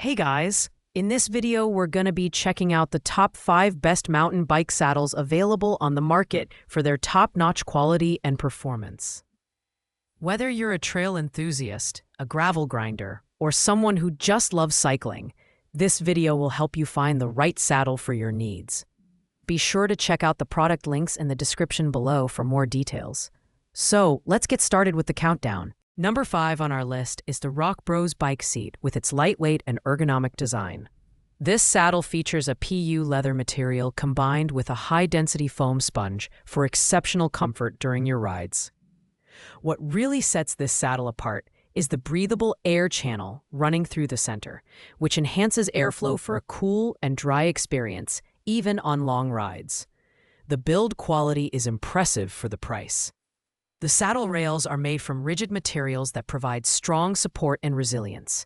Hey guys, in this video we're going to be checking out the top 5 best mountain bike saddles available on the market for their top-notch quality and performance. Whether you're a trail enthusiast, a gravel grinder, or someone who just loves cycling, this video will help you find the right saddle for your needs. Be sure to check out the product links in the description below for more details. So, let's get started with the countdown. Number 5 on our list is the Rock Bros bike seat with its lightweight and ergonomic design. This saddle features a PU leather material combined with a high-density foam sponge for exceptional comfort during your rides. What really sets this saddle apart is the breathable air channel running through the center, which enhances airflow for a cool and dry experience, even on long rides. The build quality is impressive for the price. The saddle rails are made from rigid materials that provide strong support and resilience.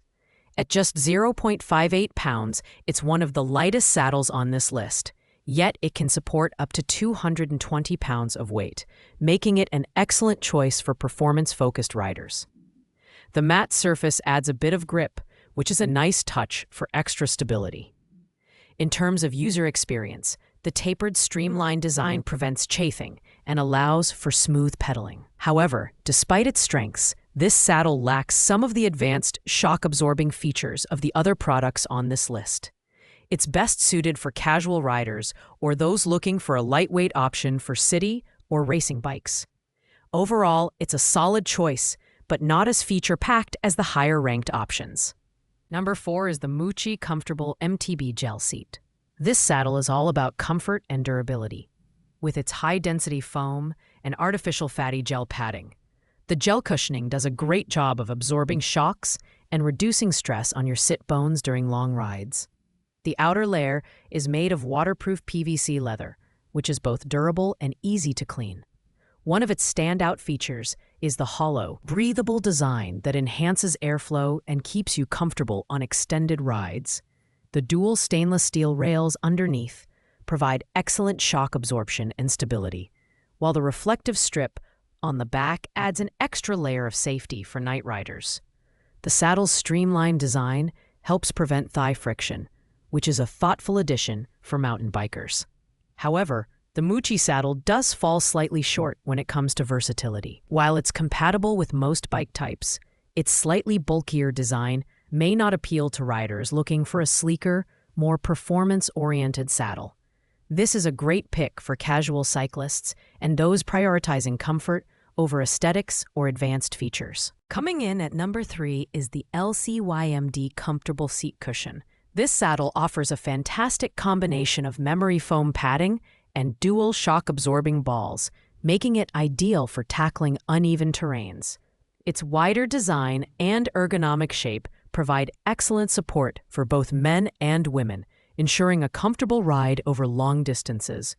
At just 0.58 pounds, it's one of the lightest saddles on this list, yet it can support up to 220 pounds of weight, making it an excellent choice for performance-focused riders. The matte surface adds a bit of grip, which is a nice touch for extra stability. In terms of user experience, the tapered, streamlined design prevents chafing and allows for smooth pedaling. However, despite its strengths, this saddle lacks some of the advanced shock-absorbing features of the other products on this list. It's best suited for casual riders or those looking for a lightweight option for city or racing bikes. Overall, it's a solid choice, but not as feature-packed as the higher-ranked options. Number 4 is the Mucci Comfortable MTB Gel Seat. This saddle is all about comfort and durability. With its high-density foam and artificial fatty gel padding, the gel cushioning does a great job of absorbing shocks and reducing stress on your sit bones during long rides. The outer layer is made of waterproof PVC leather, which is both durable and easy to clean. One of its standout features is the hollow, breathable design that enhances airflow and keeps you comfortable on extended rides. The dual stainless steel rails underneath provide excellent shock absorption and stability, while the reflective strip on the back adds an extra layer of safety for night riders. The saddle's streamlined design helps prevent thigh friction, which is a thoughtful addition for mountain bikers. However, the Mucci saddle does fall slightly short when it comes to versatility. While it's compatible with most bike types, its slightly bulkier design may not appeal to riders looking for a sleeker, more performance-oriented saddle. This is a great pick for casual cyclists and those prioritizing comfort over aesthetics or advanced features. Coming in at number 3 is the LCMD Comfortable Seat Cushion. This saddle offers a fantastic combination of memory foam padding and dual shock-absorbing balls, making it ideal for tackling uneven terrains. Its wider design and ergonomic shape provide excellent support for both men and women, ensuring a comfortable ride over long distances.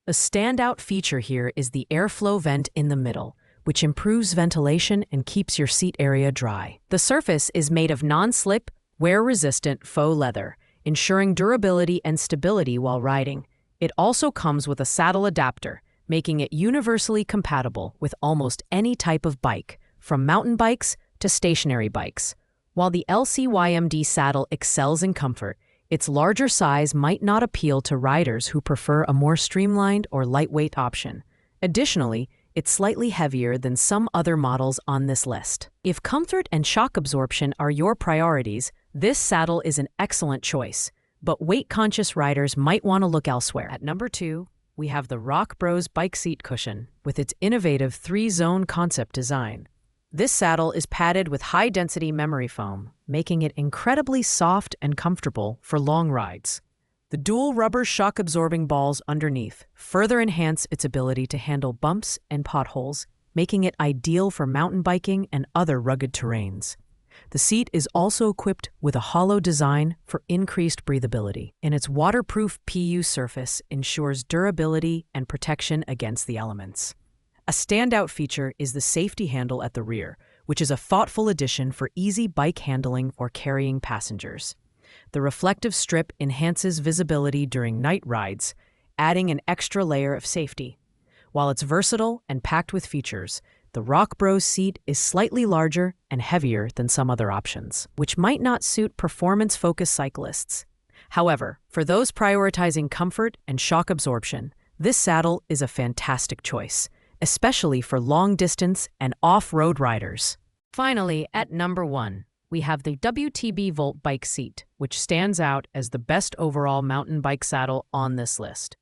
A standout feature here is the airflow vent in the middle, which improves ventilation and keeps your seat area dry. The surface is made of non-slip, wear-resistant faux leather, ensuring durability and stability while riding. It also comes with a saddle adapter, making it universally compatible with almost any type of bike, from mountain bikes to stationary bikes. While the LCMD saddle excels in comfort, its larger size might not appeal to riders who prefer a more streamlined or lightweight option. Additionally, it's slightly heavier than some other models on this list. If comfort and shock absorption are your priorities, this saddle is an excellent choice, but weight-conscious riders might want to look elsewhere. At number 2, we have the Rock Bros bike seat cushion with its innovative 3-zone concept design. This saddle is padded with high-density memory foam, making it incredibly soft and comfortable for long rides. The dual rubber shock-absorbing balls underneath further enhance its ability to handle bumps and potholes, making it ideal for mountain biking and other rugged terrains. The seat is also equipped with a hollow design for increased breathability, and its waterproof PU surface ensures durability and protection against the elements. A standout feature is the safety handle at the rear, which is a thoughtful addition for easy bike handling or carrying passengers. The reflective strip enhances visibility during night rides, adding an extra layer of safety. While it's versatile and packed with features, The Rock Bros seat is slightly larger and heavier than some other options, which might not suit performance-focused cyclists. However, for those prioritizing comfort and shock absorption, this saddle is a fantastic choice, especially for long-distance and off-road riders. Finally, at number 1, we have the WTB Volt bike seat, which stands out as the best overall mountain bike saddle on this list.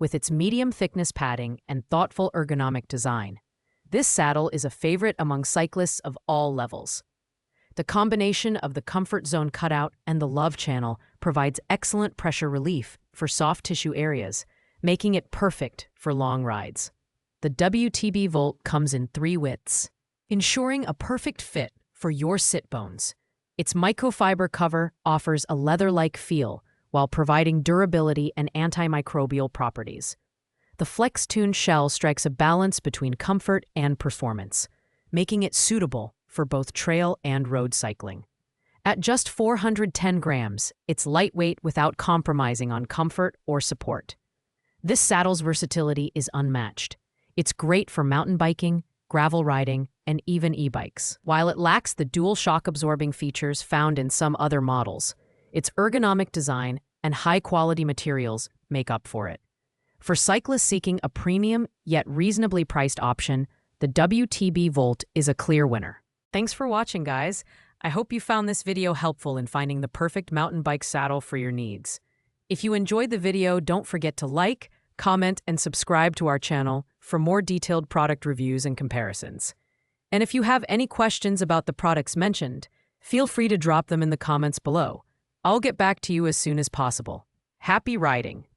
With its medium-thickness padding and thoughtful ergonomic design, this saddle is a favorite among cyclists of all levels. The combination of the comfort zone cutout and the love channel provides excellent pressure relief for soft tissue areas, making it perfect for long rides. The WTB Volt comes in 3 widths, ensuring a perfect fit for your sit bones. Its microfiber cover offers a leather-like feel while providing durability and antimicrobial properties. The Flex-Tune shell strikes a balance between comfort and performance, making it suitable for both trail and road cycling. At just 410 grams, it's lightweight without compromising on comfort or support. This saddle's versatility is unmatched. It's great for mountain biking, gravel riding, and even e-bikes. While it lacks the dual shock-absorbing features found in some other models, its ergonomic design and high-quality materials make up for it. For cyclists seeking a premium yet reasonably priced option, the WTB Volt is a clear winner. Thanks for watching, guys. I hope you found this video helpful in finding the perfect mountain bike saddle for your needs. If you enjoyed the video, don't forget to like, comment, and subscribe to our channel for more detailed product reviews and comparisons. And if you have any questions about the products mentioned, feel free to drop them in the comments below. I'll get back to you as soon as possible. Happy riding!